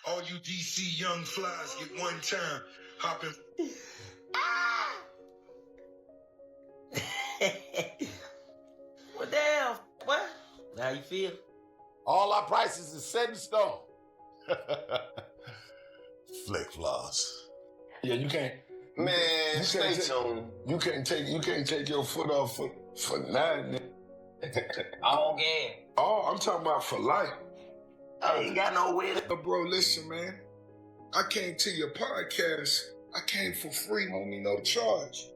All you DC young flies get one time hopping. Well, damn, what? How you feel? All our prices is set in stone. Flick floss. Yeah, you can't. Man, stay tuned. You can't take your foot off for nothing. Oh, yeah. Oh, I'm talking about for life. I ain't got nowhere to. Bro, listen, man. I came to your podcast. I came for free, homie, no charge.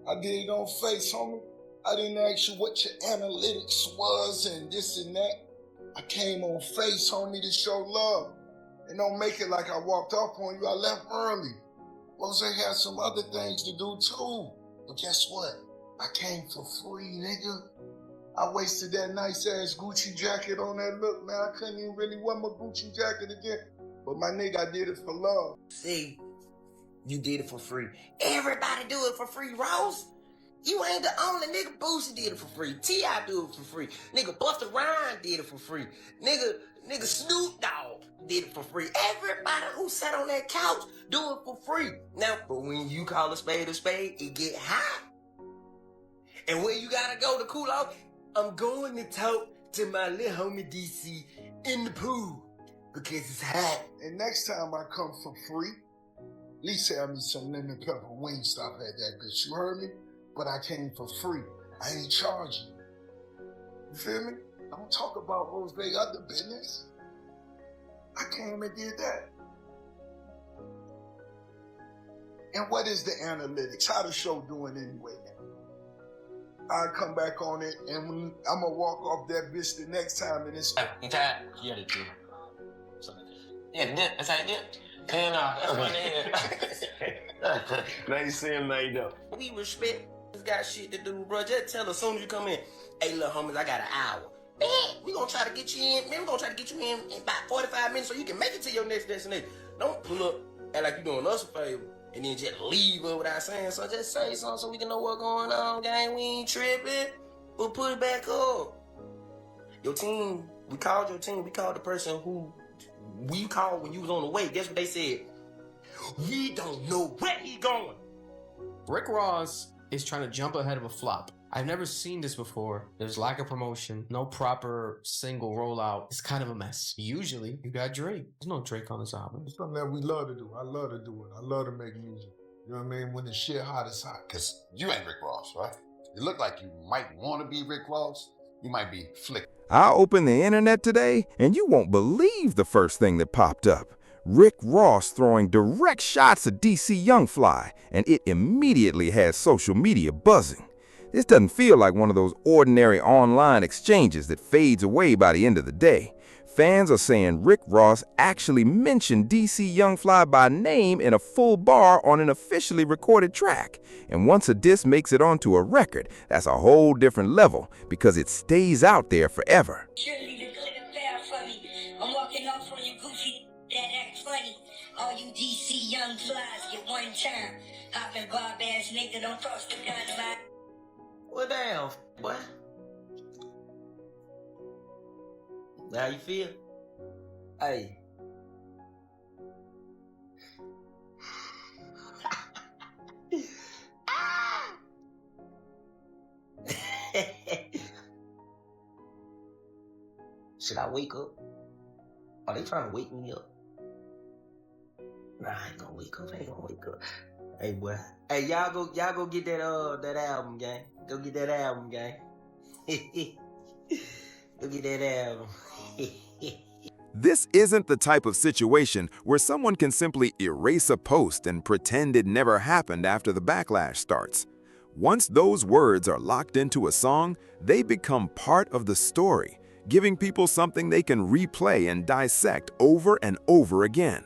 I did it on Face, homie. I didn't ask you what your analytics was and this and that. I came on Face, homie, to show love. And don't make it like I walked off on you. I left early. Rose had some other things to do too. But guess what? I came for free, nigga. I wasted that nice ass Gucci jacket on that look, man. I couldn't even really wear my Gucci jacket again. But my nigga, I did it for love. See, you did it for free. Everybody do it for free, Rose. You ain't the only nigga. Boosie did it for free. T.I. do it for free. Nigga Busta Rhymes did it for free. Nigga Snoop Dogg did it for free. Everybody who sat on that couch do it for free. Now, but when you call a spade, it get hot. And where you gotta go to cool off? I'm going to talk to my little homie DC in the pool because it's hot. And next time I come for free, at least have me some lemon pepper Wingstop at that bitch. You heard me? But I came for free. I ain't charging. You feel me? Don't talk about Rose Bay other business. I came and did that. And what is the analytics? How the show doing anyway now? I'll come back on it and I'm gonna walk off that bitch the next time and it's... You tired? Yeah, that's true. Yeah, that's how you did. And that's what it is. Now you see him, now you know. We respect. Got shit to do, bro. Just tell us as soon as you come in, hey, little homies, I got an hour. Man, we gonna try to get you in. Man, we gonna try to get you in about 45 minutes so you can make it to your next destination. Don't pull up, act like you doing us a favor, and then just leave her without saying something. Just say something so we can know what's going on, gang. We ain't tripping. We'll put it back up. Your team, we called your team. We called the person who we called when you was on the way. Guess what they said? We don't know where he going. Rick Ross is trying to jump ahead of a flop. I've never seen this before. There's lack of promotion, no proper single rollout. It's kind of a mess. Usually, you got Drake. There's no Drake on this album. It's something that we love to do. I love to do it. I love to make music. You know what I mean? When the shit hot, it's hot. Because you ain't Rick Ross, right? You look like you might want to be Rick Ross. You might be Flick. I opened the internet today, and you won't believe the first thing that popped up. Rick Ross throwing direct shots at DC Young Fly, and it immediately has social media buzzing. This doesn't feel like one of those ordinary online exchanges that fades away by the end of the day. Fans are saying Rick Ross actually mentioned DC Young Fly by name in a full bar on an officially recorded track. And once a diss makes it onto a record, that's a whole different level because it stays out there forever. Surely the good and bad for me. I'm walking off on you goofy that act funny. All you DC young flies get one time. Hopping bob ass nigga don't cross the gun line. Well, damn, what? How you feel? Hey. Should I wake up? Are they trying to wake me up? Nah, I ain't gonna wake up. I ain't gonna wake up. Hey, boy. Hey, y'all go get that album, gang. Go get that album, gang. Go get that album. This isn't the type of situation where someone can simply erase a post and pretend it never happened after the backlash starts. Once those words are locked into a song, they become part of the story, giving people something they can replay and dissect over and over again.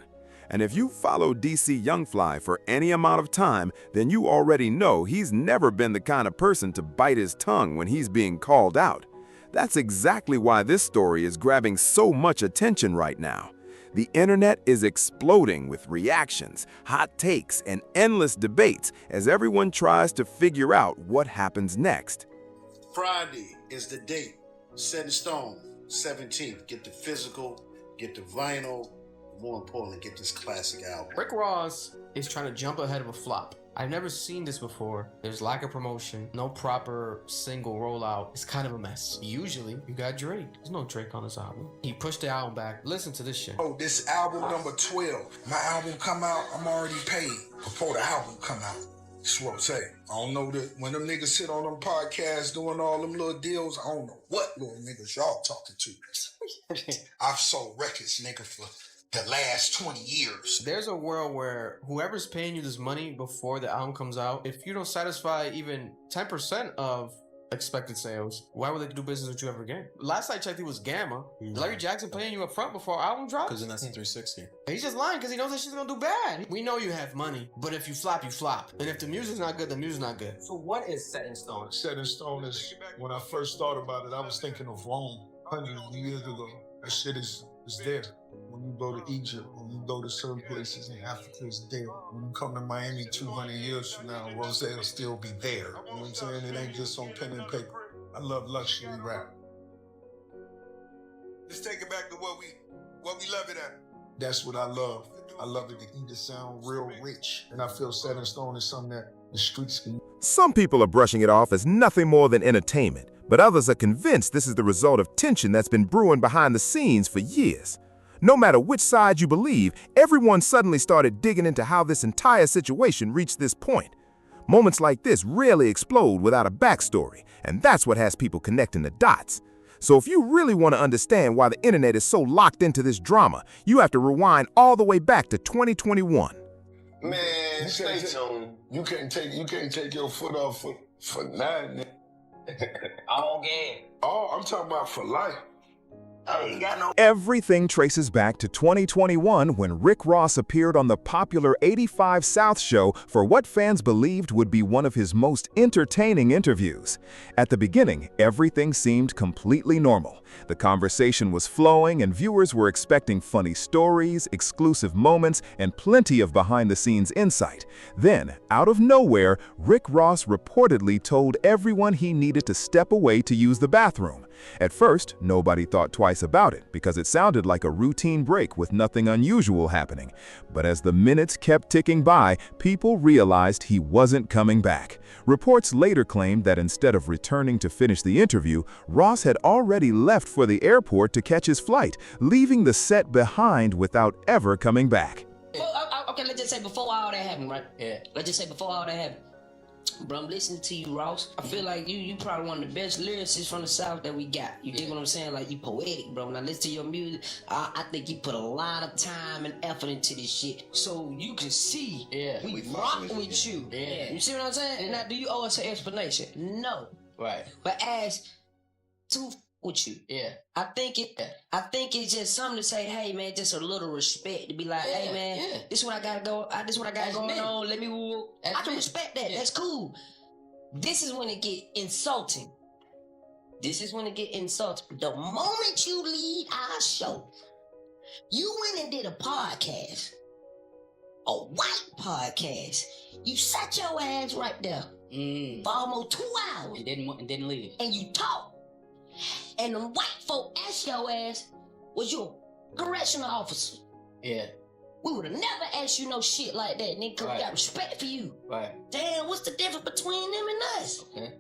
And if you follow DC Young Fly for any amount of time, then you already know he's never been the kind of person to bite his tongue when he's being called out. That's exactly why this story is grabbing so much attention right now. The internet is exploding with reactions, hot takes, and endless debates as everyone tries to figure out what happens next. Friday is the date. Set in stone, 17th. Get the physical, get the vinyl. more importantly, get this classic album. Rick Ross is trying to jump ahead of a flop. I've never seen this before. There's lack of promotion, no proper single rollout. It's kind of a mess. Usually, you got Drake. There's no Drake on this album. He pushed the album back. Listen to this shit. Oh, this album number 12. My album come out, I'm already paid before the album come out. That's what I'm saying. I don't know that when them niggas sit on them podcasts doing all them little deals, I don't know what little niggas y'all talking to. I've sold records, nigga, for the last 20 years. There's a world where whoever's paying you this money before the album comes out, if you don't satisfy even 10% of expected sales, why would they do business with you ever again? Last I checked, it was Gamma. Larry Jackson paying you up front before album drops? Because then that's a 360. He's just lying because he knows that shit's gonna do bad. We know you have money, but if you flop, you flop. And if the music's not good, the music's not good. So what is Set in Stone? Set in Stone is, when I first thought about it, I was thinking of Rome hundreds of years ago. That shit is there. When you go to Egypt, when you go to certain places in Africa, it's there. When you come to Miami 200 years from now, Rose will still be there. You know what I'm saying? It ain't just on pen and paper. I love luxury rap. Let's take it back to what we love it at. That's what I love. I love it to hear it sound real rich. And I feel Set in Stone is something that the streets can. Some people are brushing it off as nothing more than entertainment, but others are convinced this is the result of tension that's been brewing behind the scenes for years. No matter which side you believe, everyone suddenly started digging into how this entire situation reached this point. Moments like this rarely explode without a backstory, and that's what has people connecting the dots. So if you really want to understand why the internet is so locked into this drama, you have to rewind all the way back to 2021. Man, stay tuned. You can't take your foot off for nothing. All game. Oh, I'm talking about for life. I ain't got no. Everything traces back to 2021 when Rick Ross appeared on the popular 85 South show for what fans believed would be one of his most entertaining interviews. At the beginning, everything seemed completely normal. The conversation was flowing and viewers were expecting funny stories, exclusive moments, and plenty of behind-the-scenes insight. Then, out of nowhere, Rick Ross reportedly told everyone he needed to step away to use the bathroom. At first, nobody thought twice about it because it sounded like a routine break with nothing unusual happening. But as the minutes kept ticking by, people realized he wasn't coming back. Reports later claimed that instead of returning to finish the interview, Ross had already left for the airport to catch his flight, leaving the set behind without ever coming back. Okay, let's just say before all that happened, right? Yeah. Let's just say before all that happened. Bro, I'm listening to you, Ross. I feel like you probably one of the best lyricists from the South that we got. You dig what I'm saying? Like, you poetic, bro. When I listen to your music, I think you put a lot of time and effort into this shit. So you can see we rock with you. Yeah. You see what I'm saying? Now, do you owe us an explanation? No. Right. But as to with you. Yeah. I think it's just something to say, hey man, just a little respect to be like, hey man, this is what I gotta go, this is what I got going on, let me woo. I can respect that. That's cool. This is when it get insulting. The moment you leave our show, you went and did a podcast. A white podcast. You sat your ass right there for almost 2 hours. And didn't leave. And you talked. And the white folk asked your ass, was you a correctional officer? Yeah. We would have never asked you no shit like that, nigga, because we got respect for you. Right. Damn, what's the difference between them and us? Okay.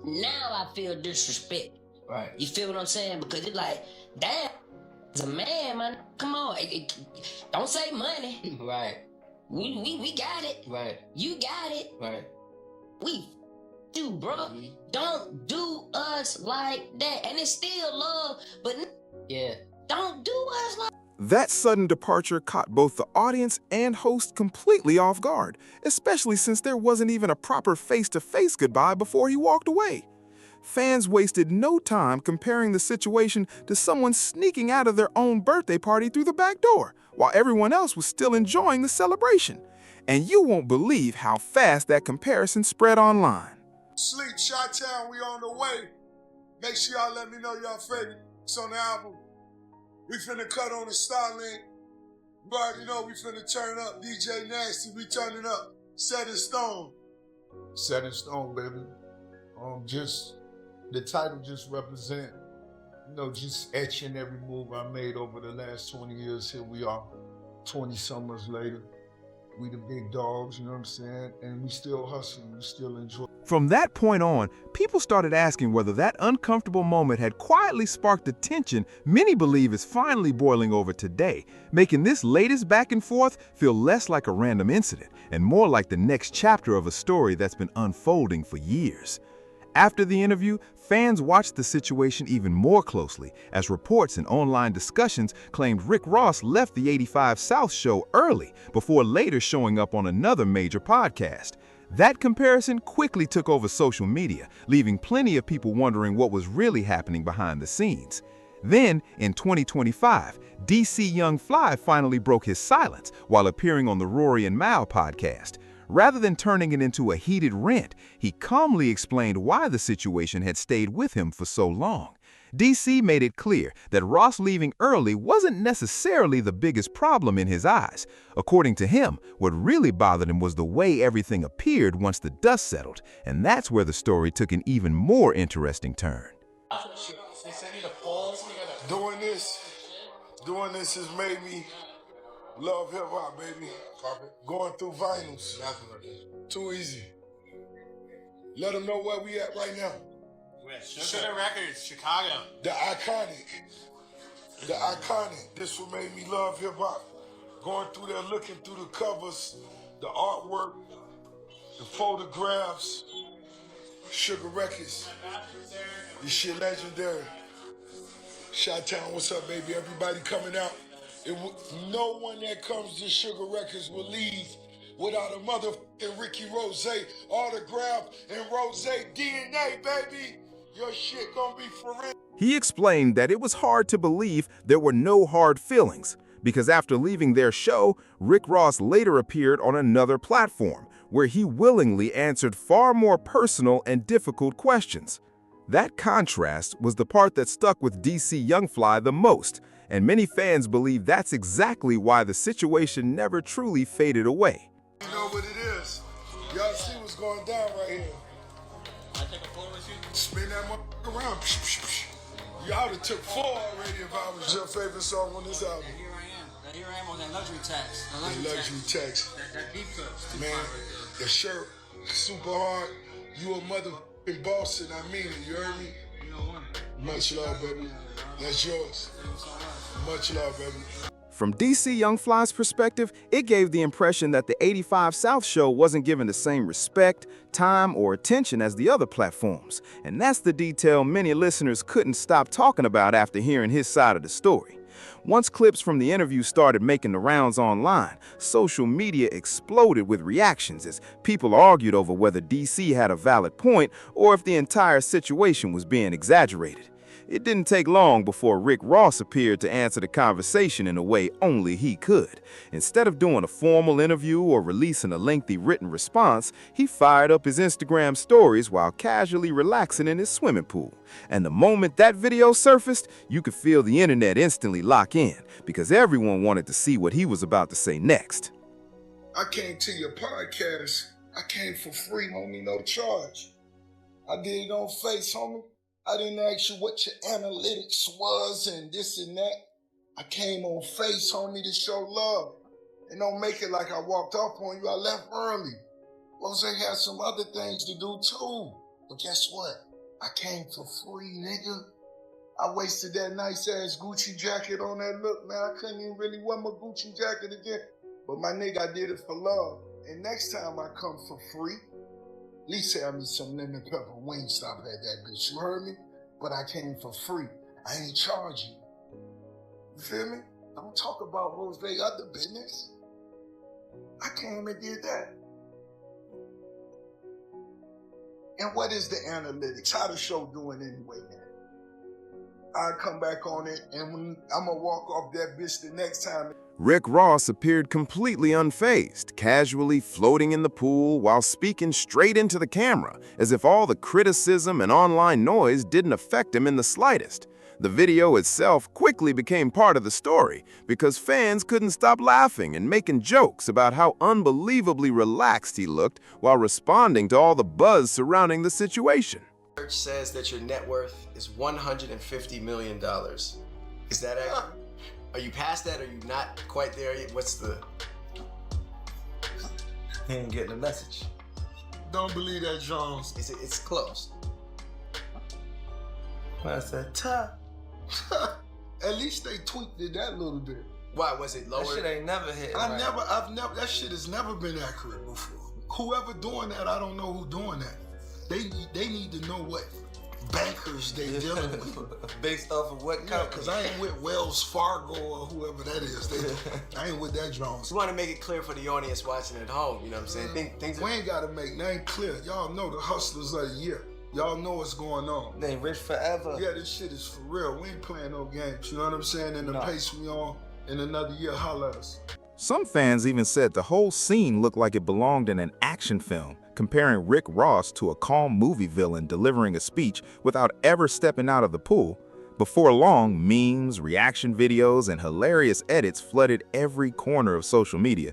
Now I feel disrespect. Right. You feel what I'm saying? Because it's like, damn, as a man, come on. Don't say money. Right. We got it. Right. You got it. Right. We do, bro. Mm-hmm. Don't do us like that. And it's still love, but don't do us like That sudden departure caught both the audience and host completely off guard, especially since there wasn't even a proper face-to-face goodbye before he walked away. Fans wasted no time comparing the situation to someone sneaking out of their own birthday party through the back door, while everyone else was still enjoying the celebration. And you won't believe how fast that comparison spread online. Sleep, Chi-Town, we on the way. Make sure y'all let me know y'all favorite. It's on the album. We finna cut on the Starlink. You already know we finna turn up. DJ Nasty, we turning up. Set in Stone. Set in Stone, baby. Just the title just represent You know, just etching every move I made over the last 20 years. Here we are, 20 summers later. We the big dogs, you know what I'm saying? And we still hustling, we still enjoy. From that point on, people started asking whether that uncomfortable moment had quietly sparked the tension many believe is finally boiling over today, making this latest back and forth feel less like a random incident and more like the next chapter of a story that's been unfolding for years. After the interview, fans watched the situation even more closely as reports and online discussions claimed Rick Ross left the 85 South show early before later showing up on another major podcast. That comparison quickly took over social media, leaving plenty of people wondering what was really happening behind the scenes. Then, in 2025, DC Young Fly finally broke his silence while appearing on the Rory and Mal podcast. Rather than turning it into a heated rant, he calmly explained why the situation had stayed with him for so long. DC made it clear that Ross leaving early wasn't necessarily the biggest problem in his eyes. According to him, what really bothered him was the way everything appeared once the dust settled, and that's where the story took an even more interesting turn. Doing this has made me love hip hop, baby. Going through vinyls. Too easy. Let them know where we at right now. Sugar Records, Chicago. The iconic. This what made me love hip hop. Going through there, looking through the covers, the artwork, the photographs. Sugar Records. This shit legendary. Chi-Town, what's up, baby? Everybody coming out. No one that comes to Sugar Records will leave without a motherfucking Ricky Rose autograph and Rose DNA, baby. Your shit gonna be for real. He explained that it was hard to believe there were no hard feelings, because after leaving their show, Rick Ross later appeared on another platform, where he willingly answered far more personal and difficult questions. That contrast was the part that stuck with DC Young Fly the most, and many fans believe that's exactly why the situation never truly faded away. You know what it is? Y'all see what's going down right here. I take a photo with you? Spin that motherfucker around. Y'all would've took 4 already if I was your favorite song on this album. And here I am. And here I am on that luxury tax. The luxury tax. That deep cuts. Man, the shirt, super hard. You a motherfucking boss, and I mean it. You heard me? You know what? Much love, baby. That's yours. Much love, baby. From DC Young Fly's perspective, it gave the impression that the 85 South show wasn't given the same respect, time, or attention as the other platforms. And that's the detail many listeners couldn't stop talking about after hearing his side of the story. Once clips from the interview started making the rounds online, social media exploded with reactions as people argued over whether DC had a valid point or if the entire situation was being exaggerated. It didn't take long before Rick Ross appeared to answer the conversation in a way only he could. Instead of doing a formal interview or releasing a lengthy written response, he fired up his Instagram stories while casually relaxing in his swimming pool. And the moment that video surfaced, you could feel the internet instantly lock in, because everyone wanted to see what he was about to say next. I came to your podcast. I came for free, homie, no charge. I did it on Face, homie. I didn't ask you what your analytics was and this and that. I came on Face, homie, to show love. And don't make it like I walked off on you. I left early. Rose had some other things to do too. But guess what? I came for free, nigga. I wasted that nice ass Gucci jacket on that look, man. I couldn't even really wear my Gucci jacket again. But my nigga, I did it for love. And next time I come for free, at least have me some lemon pepper Wingstop at that bitch. You heard me? But I came for free. I ain't charge you. You feel me? Don't talk about Rose other business. I came and did that. And what is the analytics? How the show doing anyway, man? I'll come back on it and I'm gonna walk off that bitch the next time. Rick Ross appeared completely unfazed, casually floating in the pool while speaking straight into the camera, as if all the criticism and online noise didn't affect him in the slightest. The video itself quickly became part of the story because fans couldn't stop laughing and making jokes about how unbelievably relaxed he looked while responding to all the buzz surrounding the situation. research says that your net worth is $150 million. Is that accurate? Are you past that? Are you not quite there yet? What's the... He ain't getting the message. Don't believe that, Jones. It's close. What's the top? At least they tweaked it that little bit. Why was it lower? That shit ain't never hit. I've never, that shit has never been accurate before. Whoever doing that, I don't know who doing that. They need to know what bankers they dealing with. Based off of what company? Because I ain't with Wells Fargo or whoever that is. I ain't with that Jones. We want to make it clear for the audience watching at home, you know what I'm saying? Things we ain't got to make nothing clear. Y'all know the hustlers of the year. Y'all know what's going on. They rich forever. Yeah, this shit is for real. We ain't playing no games. You know what I'm saying? And the pace we on, in another year, holla at us. Some fans even said the whole scene looked like it belonged in an action film, comparing Rick Ross to a calm movie villain delivering a speech without ever stepping out of the pool. Before long, memes, reaction videos, and hilarious edits flooded every corner of social media.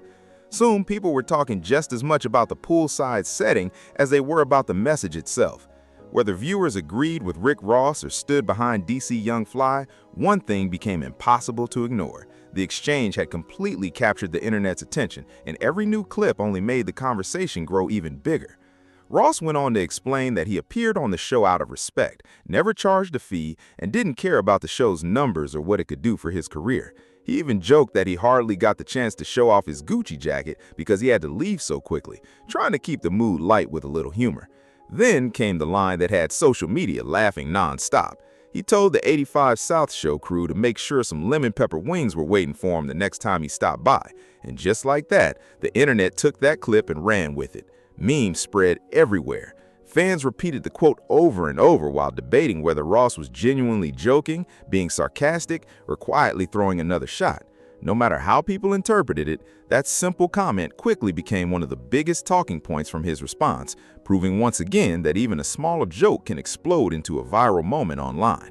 Soon, people were talking just as much about the poolside setting as they were about the message itself. Whether viewers agreed with Rick Ross or stood behind DC Young Fly, one thing became impossible to ignore. The exchange had completely captured the internet's attention, and every new clip only made the conversation grow even bigger. Ross went on to explain that he appeared on the show out of respect, never charged a fee, and didn't care about the show's numbers or what it could do for his career. He even joked that he hardly got the chance to show off his Gucci jacket because he had to leave so quickly, trying to keep the mood light with a little humor. Then came the line that had social media laughing non-stop. He told the 85 South show crew to make sure some lemon pepper wings were waiting for him the next time he stopped by. And just like that, the internet took that clip and ran with it. Memes spread everywhere. Fans repeated the quote over and over while debating whether Ross was genuinely joking, being sarcastic, or quietly throwing another shot. No matter how people interpreted it, that simple comment quickly became one of the biggest talking points from his response, proving once again that even a smaller joke can explode into a viral moment online.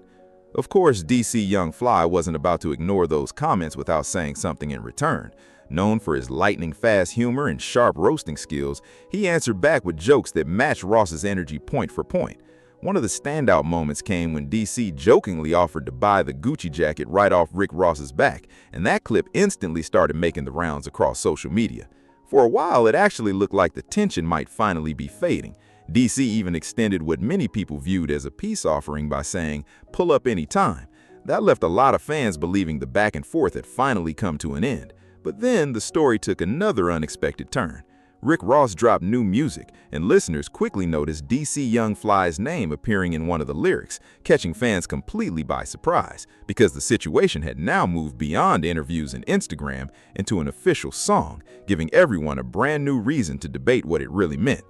Of course, DC Young Fly wasn't about to ignore those comments without saying something in return. Known for his lightning-fast humor and sharp roasting skills, he answered back with jokes that matched Ross's energy point for point. One of the standout moments came when DC jokingly offered to buy the Gucci jacket right off Rick Ross's back, and that clip instantly started making the rounds across social media. For a while, it actually looked like the tension might finally be fading. DC even extended what many people viewed as a peace offering by saying, "Pull up anytime." That left a lot of fans believing the back and forth had finally come to an end. But then the story took another unexpected turn. Rick Ross dropped new music, and listeners quickly noticed DC Young Fly's name appearing in one of the lyrics, catching fans completely by surprise, because the situation had now moved beyond interviews and Instagram into an official song, giving everyone a brand new reason to debate what it really meant.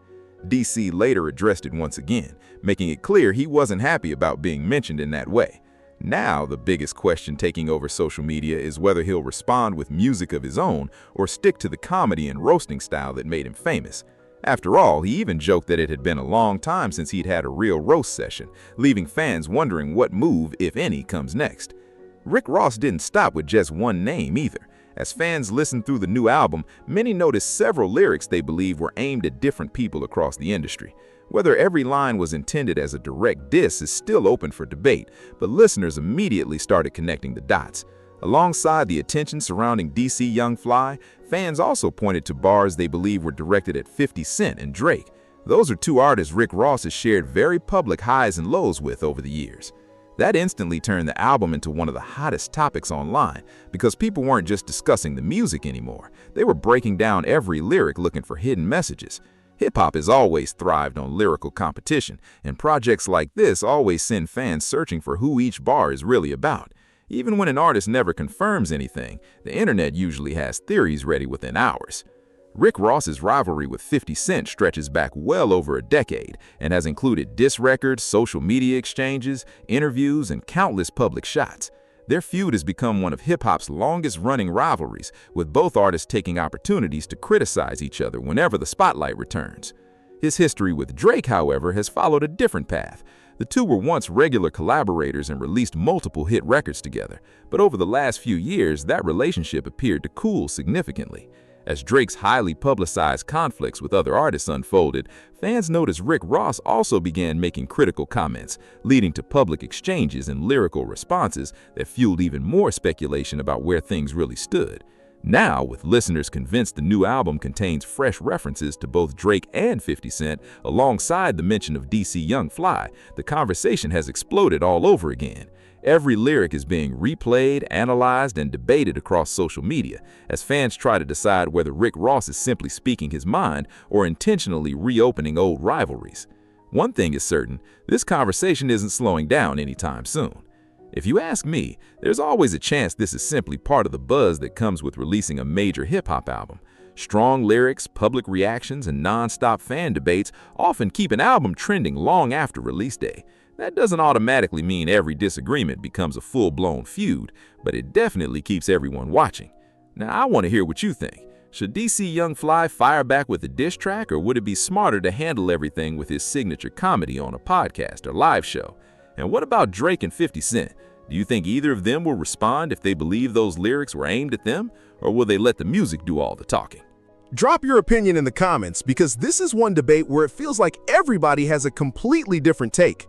DC later addressed it once again, making it clear he wasn't happy about being mentioned in that way. Now, the biggest question taking over social media is whether he'll respond with music of his own or stick to the comedy and roasting style that made him famous. After all, he even joked that it had been a long time since he'd had a real roast session, leaving fans wondering what move, if any, comes next. Rick Ross didn't stop with just one name either. As fans listened through the new album, many noticed several lyrics they believed were aimed at different people across the industry. Whether every line was intended as a direct diss is still open for debate, but listeners immediately started connecting the dots. Alongside the attention surrounding DC Young Fly, fans also pointed to bars they believe were directed at 50 Cent and Drake. Those are two artists Rick Ross has shared very public highs and lows with over the years. That instantly turned the album into one of the hottest topics online because people weren't just discussing the music anymore. They were breaking down every lyric looking for hidden messages. Hip-hop has always thrived on lyrical competition, and projects like this always send fans searching for who each bar is really about. Even when an artist never confirms anything, the internet usually has theories ready within hours. Rick Ross's rivalry with 50 Cent stretches back well over a decade and has included diss records, social media exchanges, interviews, and countless public shots. Their feud has become one of hip-hop's longest-running rivalries, with both artists taking opportunities to criticize each other whenever the spotlight returns. His history with Drake, however, has followed a different path. The two were once regular collaborators and released multiple hit records together, but over the last few years, that relationship appeared to cool significantly. As Drake's highly publicized conflicts with other artists unfolded, fans noticed Rick Ross also began making critical comments, leading to public exchanges and lyrical responses that fueled even more speculation about where things really stood. Now, with listeners convinced the new album contains fresh references to both Drake and 50 Cent, alongside the mention of DC Young Fly, the conversation has exploded all over again. Every lyric is being replayed, analyzed, and debated across social media, as fans try to decide whether Rick Ross is simply speaking his mind or intentionally reopening old rivalries. One thing is certain, this conversation isn't slowing down anytime soon. If you ask me, there's always a chance this is simply part of the buzz that comes with releasing a major hip-hop album. Strong lyrics, public reactions, and non-stop fan debates often keep an album trending long after release day. That doesn't automatically mean every disagreement becomes a full-blown feud, but it definitely keeps everyone watching. Now, I want to hear what you think. Should DC Young Fly fire back with a diss track, or would it be smarter to handle everything with his signature comedy on a podcast or live show? And what about Drake and 50 Cent? Do you think either of them will respond if they believe those lyrics were aimed at them, or will they let the music do all the talking? Drop your opinion in the comments, because this is one debate where it feels like everybody has a completely different take.